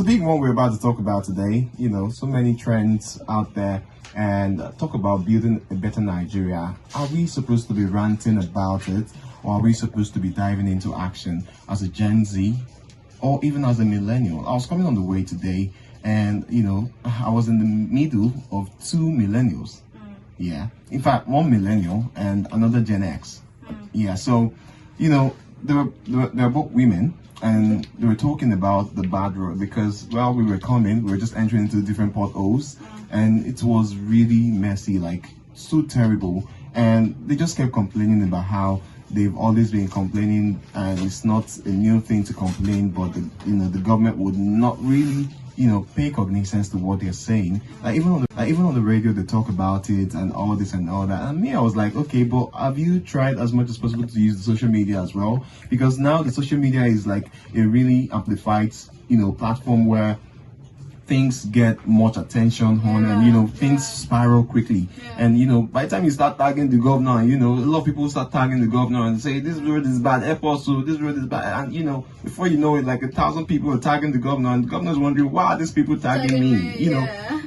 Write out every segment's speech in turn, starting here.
The big one we're about to talk about today, so many trends out there, and talk about building a better Nigeria. Are we supposed to be ranting about it, or are we supposed to be diving into action as a Gen Z or even as a millennial? I was coming on the way today, and I was in the middle of two millennials. Yeah, in fact, one millennial and another Gen X. Yeah, so they're both women, and they were talking about the bad road because while we were coming, we were just entering into different potholes, and it was really messy, like so terrible. And they just kept complaining about how they've always been complaining, and it's not a new thing to complain, but the government would not really pay cognizance to what they're saying. Like even on the radio, they talk about it and all this and all that. And me, I was like, okay, but have you tried as much as possible to use the social media as well? Because now the social media is like a really amplified, platform where things get much attention on, and things spiral quickly. And by the time you start tagging the governor, and a lot of people start tagging the governor and say this road is bad, airport, so this road is bad, and before you know it, like 1,000 people are tagging the governor, and the governor's wondering why are these people tagging me.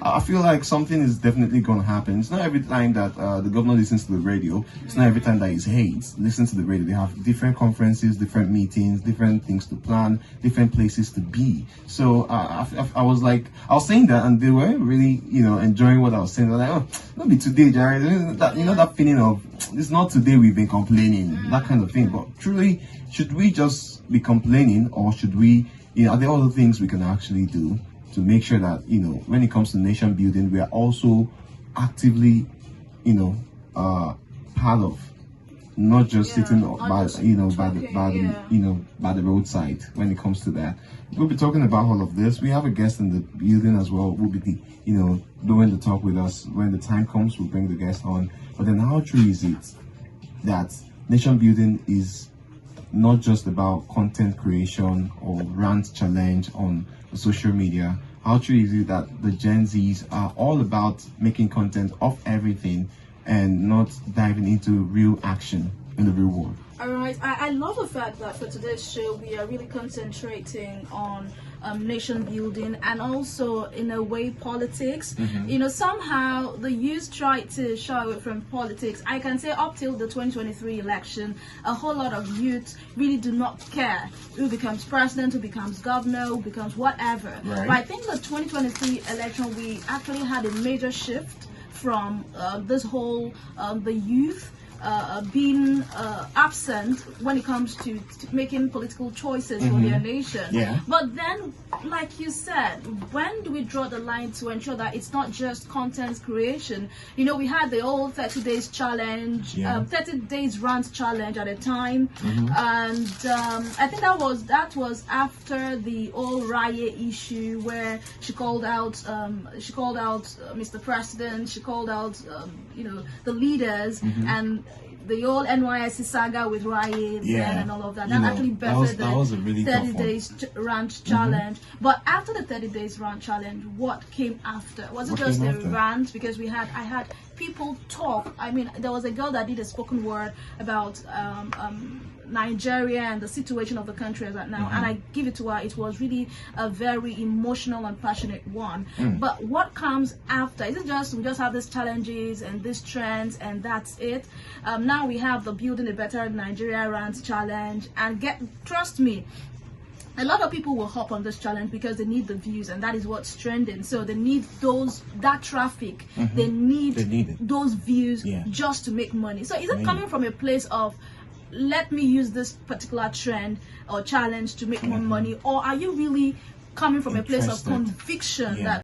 I feel like something is definitely going to happen. It's not every time that the governor listens to the radio. It's not every time that his aides listen to the radio. They have different conferences, different meetings, different things to plan, different places to be. So I was saying that, and they were really, enjoying what I was saying. They're like, oh, don't be today, Jared. That feeling of, it's not today we've been complaining, that kind of thing. But truly, should we just be complaining, or should we, are there other things we can actually do to make sure that, when it comes to nation building, we are also actively, part of, not just sitting by the roadside when it comes to that. We'll be talking about all of this. We have a guest in the building as well. We'll be doing the talk with us. When the time comes, we'll bring the guest on. But then how true is it that nation building is not just about content creation or rant challenge on social media? How true is it that the Gen Zs are all about making content of everything and not diving into real action in the real world? All right, I love the fact that for today's show we are really concentrating on nation building and also in a way politics. Somehow the youth try to shy away from politics. I can say up till the 2023 election, a whole lot of youth really do not care who becomes president, who becomes governor, who becomes whatever. Right. But I think the 2023 election, we actually had a major shift from this whole the youth being absent when it comes to making political choices for their nation. Yeah. But then, like you said, when do we draw the line to ensure that it's not just content creation? We had the old 30 days challenge, 30 days rant challenge at a time, and I think that was after the old riot issue where she called out Mr. President, she called out the leaders, and the old NYSC saga with riots and all of that. That actually bettered the really 30 days rant challenge. But after the 30 days rant challenge, what came after? Was it just a rant? Because I had people talk. I mean, there was a girl that did a spoken word about Nigeria and the situation of the country as at now, and I give it to her. It was really a very emotional and passionate one. But what comes after? Is it just we just have these challenges and these trends and that's it? Now we have the building a better Nigeria rant challenge, and trust me, a lot of people will hop on this challenge because they need the views, and that is what's trending. So they need that traffic. They need those views just to make money. So is it coming from a place of, let me use this particular trend or challenge to make more money, or are you really coming from a place of conviction that